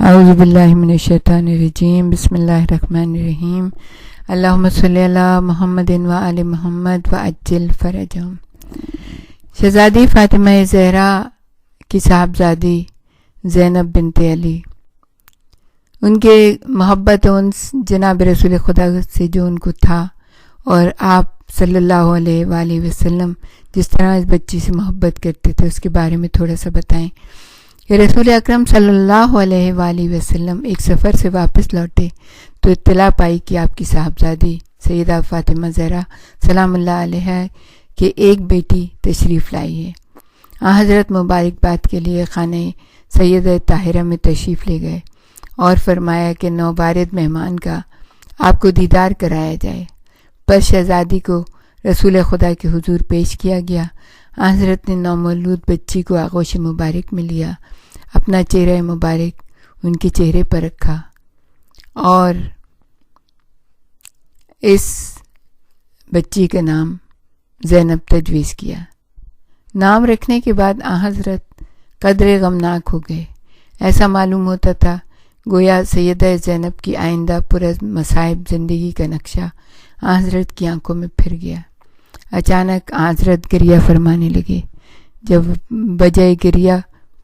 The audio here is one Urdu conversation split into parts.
اعوذ باللہ من الشیطان الرجیم بسم اللہ الرحمن الرحیم اللہم صلی علی محمد و آل محمد وعجل فرجہم۔ شہزادی فاطمہ زہرا کی صاحبزادی زینب بنت علی، ان کے محبت انس جناب رسول خدا سے جو ان کو تھا، اور آپ صلی اللہ علیہ وآلہ وسلم جس طرح اس بچی سے محبت کرتے تھے اس کے بارے میں تھوڑا سا بتائیں کہ رسول اکرم صلی اللہ علیہ وآلہ وسلم ایک سفر سے واپس لوٹے تو اطلاع پائی کہ آپ کی صاحبزادی سیدہ فاطمہ زہرا سلام اللہ علیہ کے ایک بیٹی تشریف لائی ہے۔ حضرت مبارکباد کے لیے خانہ سیدہ طاہرہ میں تشریف لے گئے اور فرمایا کہ نوبارد مہمان کا آپ کو دیدار کرایا جائے۔ پر شہزادی کو رسول خدا کے حضور پیش کیا گیا۔ حضرت نے نومولود بچی کو آغوش مبارک میں لیا، اپنا چہرہ مبارک ان کے چہرے پر رکھا اور اس بچی کا نام زینب تجویز کیا۔ نام رکھنے کے بعد حضرت قدر غمناک ہو گئے۔ ایسا معلوم ہوتا تھا گویا سیدہ زینب کی آئندہ پرز مصائب زندگی کا نقشہ حضرت کی آنکھوں میں پھر گیا۔ اچانک حضرت گریہ فرمانے لگے۔ جب وجہ گریہ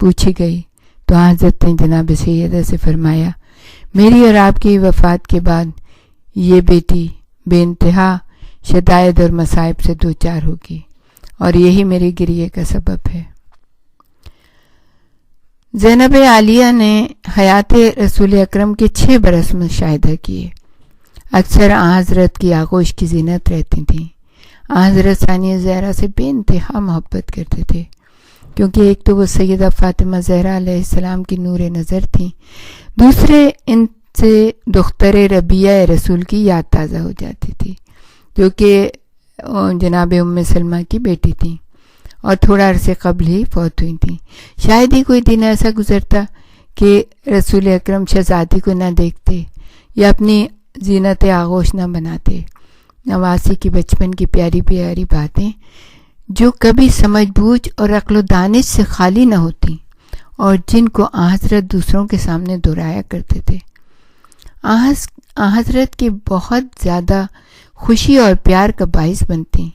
پوچھی گئی تو حضرت نے جناب سیدہ سے فرمایا، میری اور آپ کی وفات کے بعد یہ بیٹی بے انتہا شدائد اور مصائب سے دوچار ہوگی، اور یہی میرے گریہ کا سبب ہے۔ زینب عالیہ نے حیات رسول اکرم کے 6 برس مشاہدہ کیے۔ اکثر حضرت کی آغوش کی زینت رہتی تھیں۔ حضرت ثانیہ زہرا سے بے انتہا محبت کرتے تھے، کیونکہ ایک تو وہ سیدہ فاطمہ زہرا علیہ السلام کی نور نظر تھیں، دوسرے ان سے دختر ربیہ رسول کی یاد تازہ ہو جاتی تھی، جو کہ جناب ام سلمہ کی بیٹی تھیں اور تھوڑا عرصے قبل ہی فوت ہوئی تھیں۔ شاید ہی کوئی دن ایسا گزرتا کہ رسول اکرم شہزادی کو نہ دیکھتے یا اپنی زینت آغوش نہ بناتے۔ نواسی کی بچپن کی پیاری پیاری باتیں جو کبھی سمجھ بوجھ اور عقل و دانش سے خالی نہ ہوتی، اور جن کو حضرت دوسروں کے سامنے دہرایا کرتے تھے، حضرت کی بہت زیادہ خوشی اور پیار کا باعث بنتی۔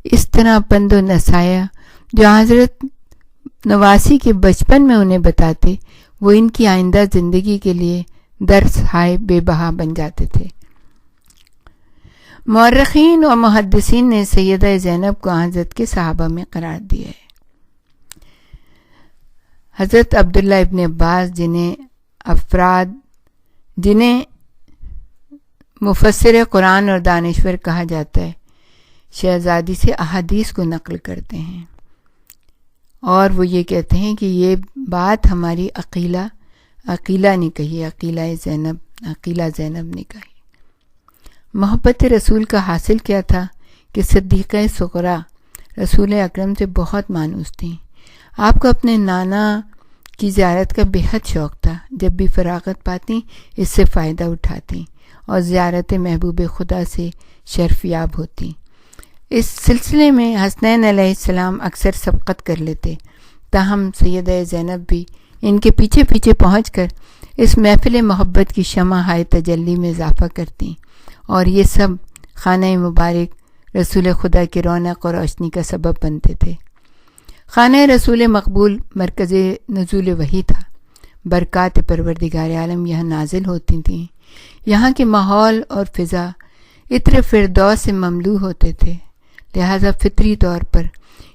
اس طرح پند و نصائح جو حضرت نواسی کے بچپن میں انہیں بتاتے، وہ ان کی آئندہ زندگی کے لیے درس ہائے بے بہا بن جاتے تھے۔ مورخین و محدثین نے سیدہ زینب کو حضرت کے صحابہ میں قرار دیا ہے۔ حضرت عبداللہ ابن عباس جنہیں مفسر قرآن اور دانشور کہا جاتا ہے، شہزادی سے احادیث کو نقل کرتے ہیں، اور وہ یہ کہتے ہیں کہ یہ بات ہماری عقیلہ نے کہی، عقیلہ زینب نے کہی۔ محبت رسول کا حاصل کیا تھا کہ صدیقہ صغرا رسول اکرم سے بہت مانوس تھیں۔ آپ کو اپنے نانا کی زیارت کا بے حد شوق تھا۔ جب بھی فراغت پاتی اس سے فائدہ اٹھاتی اور زیارت محبوب خدا سے شرف یاب ہوتی۔ اس سلسلے میں حسنین علیہ السلام اکثر سبقت کر لیتے، تاہم سیدہ زینب بھی ان کے پیچھے پیچھے پہنچ کر اس محفل محبت کی شمع ہائے تجلی میں اضافہ کرتی، اور یہ سب خانہ مبارک رسول خدا کی رونق اور روشنی کا سبب بنتے تھے۔ خانہ رسول مقبول مرکز نزول وحی تھا۔ برکات پروردگار عالم یہاں نازل ہوتی تھیں۔ یہاں کے ماحول اور فضا عطر فردوس سے مملو ہوتے تھے، لہذا فطری طور پر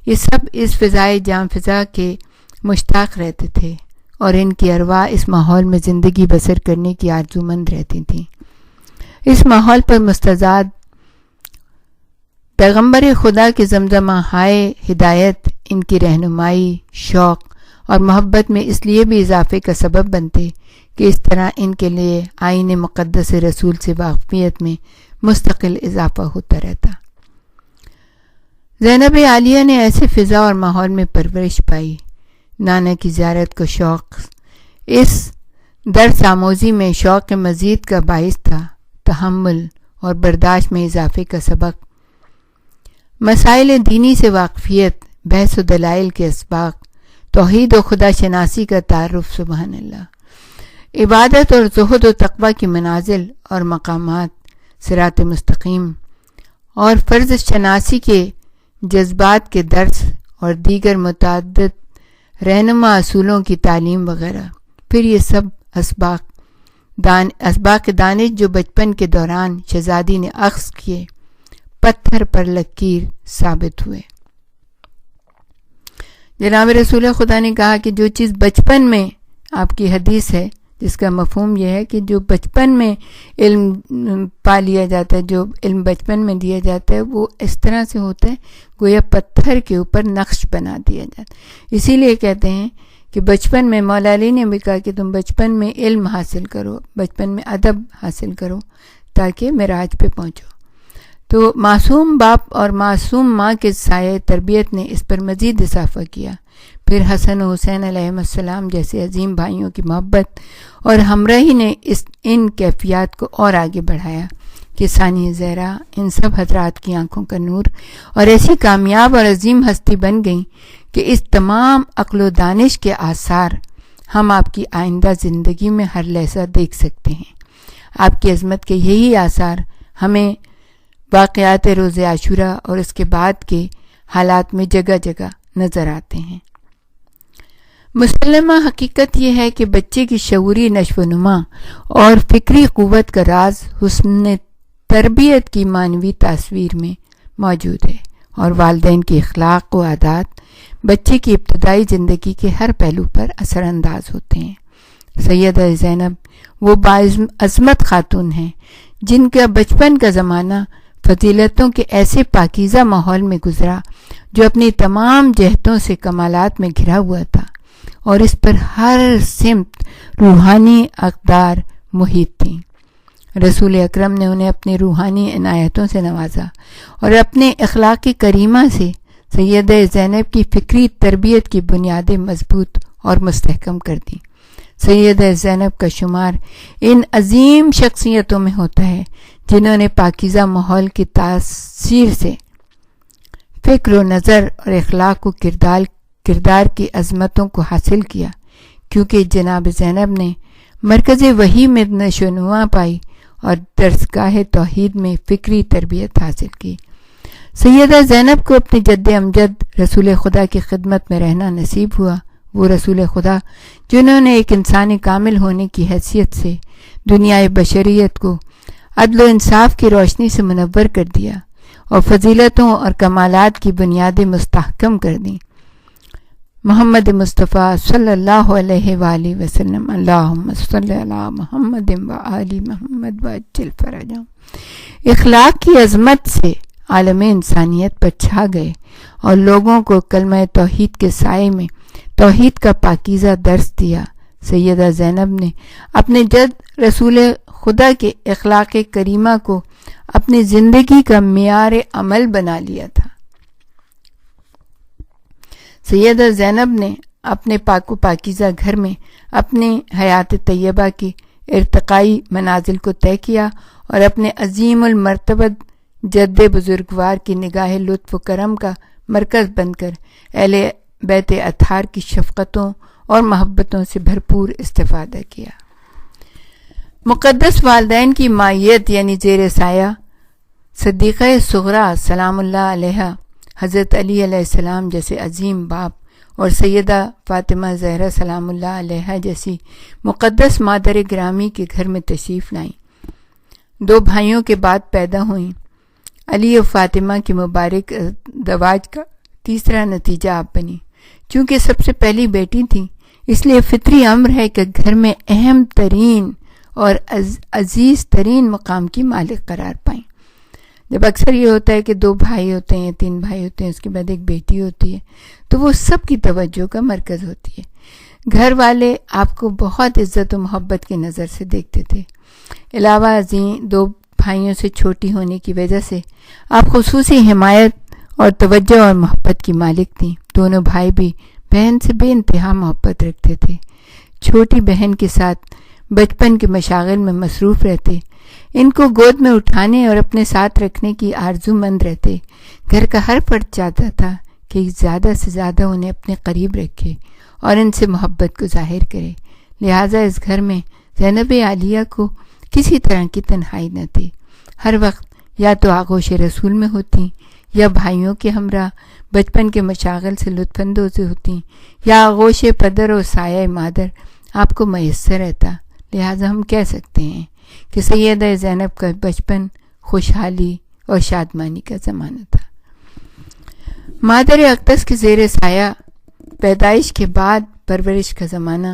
یہ سب اس فضائے جام فضا کے مشتاق رہتے تھے، اور ان کی ارواح اس ماحول میں زندگی بسر کرنے کی آرزومند رہتی تھیں۔ اس ماحول پر مستزاد پیغمبر خدا کے زمزمہ ہائے ہدایت ان کی رہنمائی، شوق اور محبت میں اس لیے بھی اضافے کا سبب بنتے کہ اس طرح ان کے لیے آئین مقدس رسول سے واقفیت میں مستقل اضافہ ہوتا رہتا۔ زینب عالیہ نے ایسے فضا اور ماحول میں پرورش پائی۔ نانا کی زیارت کا شوق اس درس آموزی میں شوق مزید کا باعث تھا، تحمل اور برداشت میں اضافے کا سبق، مسائل دینی سے واقفیت، بحث و دلائل کے اسباق، توحید و خدا شناسی کا تعارف، سبحان اللہ۔ عبادت اور زہد و تقوی کی منازل اور مقامات، صراط مستقیم اور فرض شناسی کے جذبات کے درس اور دیگر متعدد رہنما اصولوں کی تعلیم وغیرہ، پھر یہ سب اسباق دانش جو بچپن کے دوران شہزادی نے اخذ کیے، پتھر پر لکیر ثابت ہوئے۔ جناب رسول خدا نے کہا کہ جو چیز بچپن میں، آپ کی حدیث ہے جس کا مفہوم یہ ہے کہ جو بچپن میں علم پا لیا جاتا ہے، جو علم بچپن میں دیا جاتا ہے، وہ اس طرح سے ہوتا ہے گویا پتھر کے اوپر نقش بنا دیا جاتا ہے۔ اسی لیے کہتے ہیں کہ بچپن میں، مولا علی نے بھی کہا کہ تم بچپن میں علم حاصل کرو، بچپن میں ادب حاصل کرو تاکہ معراج پہ پہنچو۔ تو معصوم باپ اور معصوم ماں کے سایہ تربیت نے اس پر مزید اضافہ کیا۔ پھر حسن و حسین علیہ السلام جیسے عظیم بھائیوں کی محبت اور ہمراہی نے ان کیفیات کو اور آگے بڑھایا کہ ثانیہ زہرا ان سب حضرات کی آنکھوں کا نور اور ایسی کامیاب اور عظیم ہستی بن گئیں کہ اس تمام عقل و دانش کے آثار ہم آپ کی آئندہ زندگی میں ہر لحظہ دیکھ سکتے ہیں۔ آپ کی عظمت کے یہی آثار ہمیں واقعات روز عاشورہ اور اس کے بعد کے حالات میں جگہ جگہ نظر آتے ہیں۔ مسلمہ حقیقت یہ ہے کہ بچے کی شعوری نشو و نما اور فکری قوت کا راز حسن تربیت کی معنوی تصویر میں موجود ہے، اور والدین کے اخلاق و عادات بچے کی ابتدائی زندگی کے ہر پہلو پر اثر انداز ہوتے ہیں۔ سیدہ زینب وہ باعظمت خاتون ہیں جن کا بچپن کا زمانہ فضیلتوں کے ایسے پاکیزہ ماحول میں گزرا جو اپنی تمام جہتوں سے کمالات میں گھرا ہوا تھا، اور اس پر ہر سمت روحانی اقدار محیط تھیں۔ رسول اکرم نے انہیں اپنی روحانی عنایتوں سے نوازا اور اپنے اخلاق کریمہ سے سیدہ زینب کی فکری تربیت کی بنیادیں مضبوط اور مستحکم کر دیں۔ سیدہ زینب کا شمار ان عظیم شخصیتوں میں ہوتا ہے جنہوں نے پاکیزہ ماحول کی تاثیر سے فکر و نظر اور اخلاق و کردار کی عظمتوں کو حاصل کیا، کیونکہ جناب زینب نے مرکز وحی میں نشو و نما پائی اور درسگاہ توحید میں فکری تربیت حاصل کی۔ سیدہ زینب کو اپنے جد امجد رسول خدا کی خدمت میں رہنا نصیب ہوا، وہ رسول خدا جنہوں نے ایک انسان کامل ہونے کی حیثیت سے دنیا بشریت کو عدل و انصاف کی روشنی سے منور کر دیا اور فضیلتوں اور کمالات کی بنیادیں مستحکم کر دیں۔ محمد مصطفیٰ صلی اللہ علیہ وآلہ وسلم، اللہم صلی علی محمد وآل محمد وعجل فرجہم، اخلاق کی عظمت سے عالم انسانیت پر چھا گئے اور لوگوں کو کلمہ توحید کے سائے میں توحید کا پاکیزہ درس دیا۔ سیدہ زینب نے اپنے جد رسول خدا کے اخلاق کریمہ کو اپنی زندگی کا معیار عمل بنا لیا تھا۔ سیدہ زینب نے اپنے پاک و پاکیزہ گھر میں اپنے حیات طیبہ کی ارتقائی منازل کو طے کیا اور اپنے عظیم المرتبت جد بزرگوار کی نگاہ لطف و کرم کا مرکز بن کر اہل بیت اطہار کی شفقتوں اور محبتوں سے بھرپور استفادہ کیا۔ مقدس والدین کی مائیت یعنی زیر سایہ صدیقہ صغریٰ سلام اللہ علیہا، حضرت علی علیہ السلام جیسے عظیم باپ اور سیدہ فاطمہ زہرا سلام اللہ علیہا جیسی مقدس مادر گرامی کے گھر میں تشریف لائیں۔ 2 بھائیوں کے بعد پیدا ہوئیں۔ علی و فاطمہ کی مبارک زواج کا تیسرا نتیجہ آپ بنی۔ چونکہ سب سے پہلی بیٹی تھیں، اس لیے فطری امر ہے کہ گھر میں اہم ترین اور عزیز ترین مقام کی مالک قرار پائیں۔ جب اکثر یہ ہوتا ہے کہ 2 بھائی ہوتے ہیں، 3 بھائی ہوتے ہیں، اس کے بعد ایک بیٹی ہوتی ہے، تو وہ سب کی توجہ کا مرکز ہوتی ہے۔ گھر والے آپ کو بہت عزت و محبت کی نظر سے دیکھتے تھے۔ علاوہ ازیں 2 بھائیوں سے چھوٹی ہونے کی وجہ سے آپ خصوصی حمایت اور توجہ اور محبت کی مالک تھیں۔ دونوں بھائی بھی بہن سے بے انتہا محبت رکھتے تھے۔ چھوٹی بہن کے ساتھ بچپن کے مشاغل میں مصروف رہتے، ان کو گود میں اٹھانے اور اپنے ساتھ رکھنے کی آرزو مند رہتے۔ گھر کا ہر فرد چاہتا تھا کہ زیادہ سے زیادہ انہیں اپنے قریب رکھے اور ان سے محبت کو ظاہر کرے۔ لہٰذا اس گھر میں زینب عالیہ کو کسی طرح کی تنہائی نہ تھی. ہر وقت یا تو آغوش رسول میں ہوتی یا بھائیوں کے ہمراہ بچپن کے مشاغل سے لطف اندوز ہوتی یا آغوش پدر اور سایہ مادر آپ کو میسر رہتا. لہٰذا ہم کہہ سکتے ہیں کہ سیدہ زینب کا بچپن خوشحالی اور شادمانی کا زمانہ تھا. مادر اقدس کے زیر سایہ پیدائش کے بعد پرورش کا زمانہ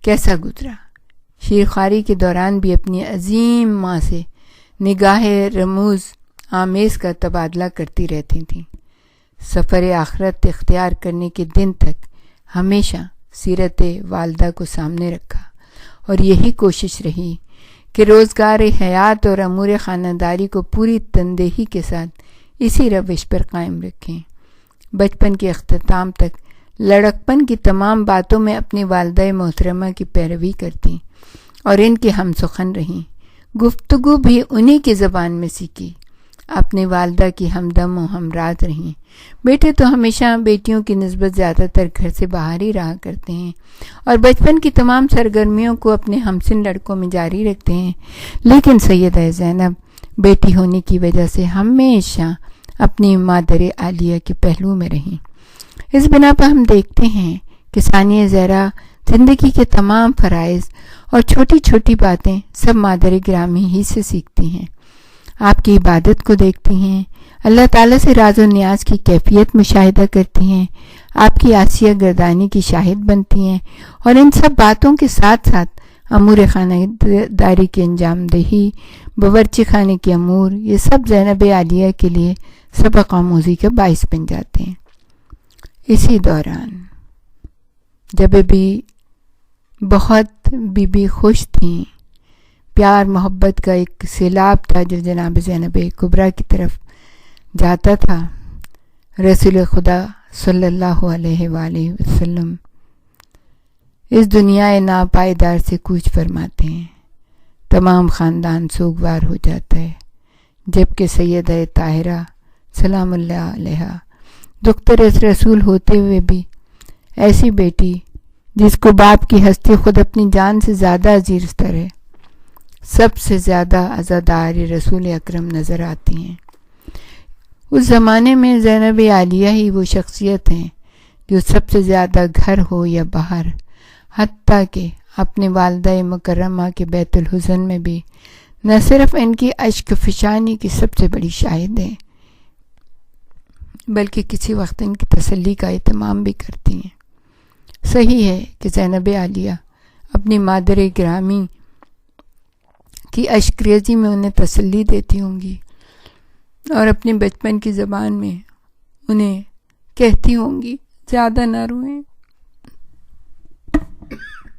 کیسا گزرا؟ شیرخواری کے دوران بھی اپنی عظیم ماں سے نگاہ رموز آمیز کا تبادلہ کرتی رہتی تھیں. سفر آخرت اختیار کرنے کے دن تک ہمیشہ سیرت والدہ کو سامنے رکھا اور یہی کوشش رہی کہ روزگار حیات اور امور خانہ کو پوری تندہی کے ساتھ اسی روش پر قائم رکھیں. بچپن کے اختتام تک لڑکپن کی تمام باتوں میں اپنی والدہ محترمہ کی پیروی کرتی اور ان کی ہم سخن رہیں. گفتگو بھی انہی کی زبان میں سیکھی. اپنی والدہ کی ہمدم و ہمراز رہیں. بیٹے تو ہمیشہ بیٹیوں کی نسبت زیادہ تر گھر سے باہر ہی رہا کرتے ہیں اور بچپن کی تمام سرگرمیوں کو اپنے ہمسن لڑکوں میں جاری رکھتے ہیں، لیکن سیدہ زینب بیٹی ہونے کی وجہ سے ہمیشہ اپنی مادر عالیہ کے پہلو میں رہیں. اس بنا پر ہم دیکھتے ہیں کہ ثانیہ زہرا زندگی کے تمام فرائض اور چھوٹی چھوٹی باتیں سب مادر گرامی ہی سے سیکھتی ہیں. آپ کی عبادت کو دیکھتی ہیں، اللہ تعالیٰ سے راز و نیاز کی کیفیت مشاہدہ کرتی ہیں، آپ کی آسیہ گردانی کی شاہد بنتی ہیں اور ان سب باتوں کے ساتھ ساتھ امور خانہ داری کی انجام دہی، باورچی خانے کے امور، یہ سب زینب عالیہ کے لیے سبق آموزی کا باعث بن جاتے ہیں. اسی دوران جب بھی بہت بی خوش تھیں، پیار محبت کا ایک سیلاب تھا جو جناب زینب کبریٰ کی طرف جاتا تھا. رسول خدا صلی اللہ علیہ وآلہ وسلم اس دنیا ناپائیدار سے کوچ فرماتے ہیں. تمام خاندان سوگوار ہو جاتا ہے، جبکہ سیدہ طاہرہ سلام اللہ علیہا دختر رسول ہوتے ہوئے بھی ایسی بیٹی جس کو باپ کی ہستی خود اپنی جان سے زیادہ عزیز تر ہے، سب سے زیادہ عزادار رسول اکرم نظر آتی ہیں. اس زمانے میں زینب عالیہ ہی وہ شخصیت ہیں جو سب سے زیادہ گھر ہو یا باہر، حتیٰ کہ اپنے والدہ مکرمہ کے بیت الحزن میں بھی نہ صرف ان کی اشک فشانی کی سب سے بڑی شاہد ہیں، بلکہ کسی وقت ان کی تسلی کا اہتمام بھی کرتی ہیں. صحیح ہے کہ زینب عالیہ اپنی مادر گرامی کی اشکریزی میں انہیں تسلی دیتی ہوں گی اور اپنے بچپن کی زبان میں انہیں کہتی ہوں گی زیادہ نہ روئیں،